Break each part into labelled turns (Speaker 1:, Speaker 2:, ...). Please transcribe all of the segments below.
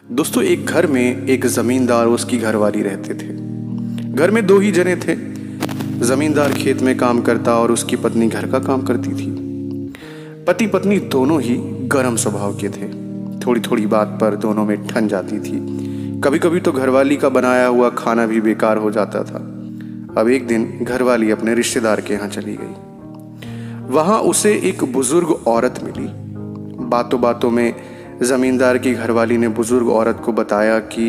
Speaker 1: दोस्तों, एक घर में एक जमींदार और उसकी घरवाली रहते थे। घर में दो ही जने थे। जमींदार खेत में काम करता और उसकी पत्नी घर का काम करती थी। पति पत्नी दोनों ही गर्म स्वभाव के थे। थोड़ी थोड़ी बात पर दोनों में ठन जाती थी। कभी कभी तो घरवाली का बनाया हुआ खाना भी बेकार हो जाता था। अब एक दिन घरवाली अपने रिश्तेदार के यहाँ चली गई। वहां उसे एक बुजुर्ग औरत मिली। बातों बातों में जमींदार की घरवाली ने बुजुर्ग औरत को बताया कि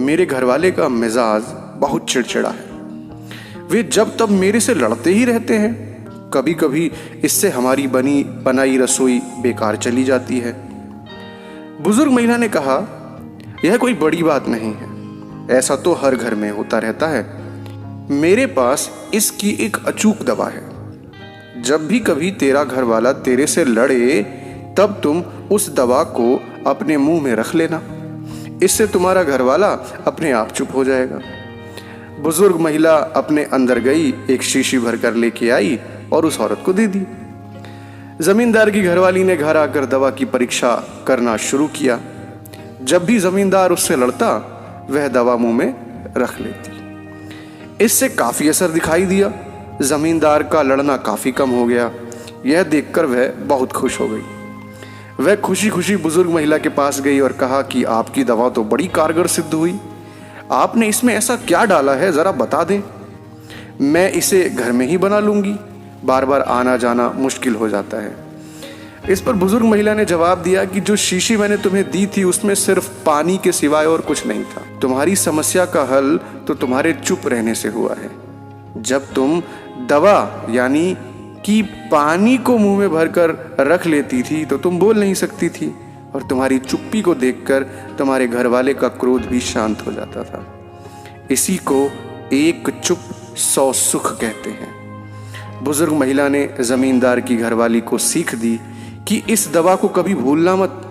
Speaker 1: मेरे घरवाले का मिजाज बहुत चिड़चिड़ा है। वे जब तब मेरे से लड़ते ही रहते हैं। कभी कभी इससे हमारी बनी बनाई रसोई बेकार चली जाती है। बुजुर्ग महिला ने कहा, यह कोई बड़ी बात नहीं है, ऐसा तो हर घर में होता रहता है। मेरे पास इसकी एक अचूक दवा है। जब भी कभी तेरा घरवाला तेरे से लड़े तब तुम उस दवा को अपने मुंह में रख लेना। इससे तुम्हारा घरवाला अपने आप चुप हो जाएगा। बुजुर्ग महिला अपने अंदर गई, एक शीशी भरकर लेके आई और उस औरत को दे दी। जमींदार की घरवाली ने घर आकर दवा की परीक्षा करना शुरू किया। जब भी जमींदार उससे लड़ता वह दवा मुंह में रख लेती। इससे काफी असर दिखाई दिया। जमींदार का लड़ना काफी कम हो गया। यह देखकर वह बहुत खुश हो गई। वह खुशी खुशी बुजुर्ग महिला के पास गई और कहा कि आपकी दवा तो बड़ी कारगर सिद्ध हुई। आपने इसमें ऐसा क्या डाला है, जरा बता दें। मैं इसे घर में ही बना लूंगी, बार बार आना जाना मुश्किल हो जाता है। इस पर बुजुर्ग महिला ने जवाब दिया कि जो शीशी मैंने तुम्हें दी थी उसमें सिर्फ पानी के सिवाय और कुछ नहीं था। तुम्हारी समस्या का हल तो तुम्हारे चुप रहने से हुआ है। जब तुम दवा यानी कि पानी को मुंह में भरकर रख लेती थी तो तुम बोल नहीं सकती थी, और तुम्हारी चुप्पी को देखकर तुम्हारे घर वाले का क्रोध भी शांत हो जाता था। इसी को एक चुप 100 सुख कहते हैं। बुजुर्ग महिला ने जमींदार की घरवाली को सीख दी कि इस दवा को कभी भूलना मत,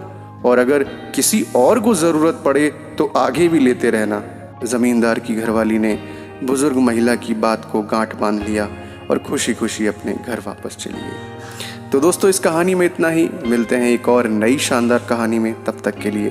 Speaker 1: और अगर किसी और को जरूरत पड़े तो आगे भी लेते रहना। जमींदार की घरवाली ने बुजुर्ग महिला की बात को गांठ बांध लिया और खुशी खुशी अपने घर वापस चली गई। तो दोस्तों, इस कहानी में इतना ही। मिलते हैं एक और नई शानदार कहानी में। तब तक के लिए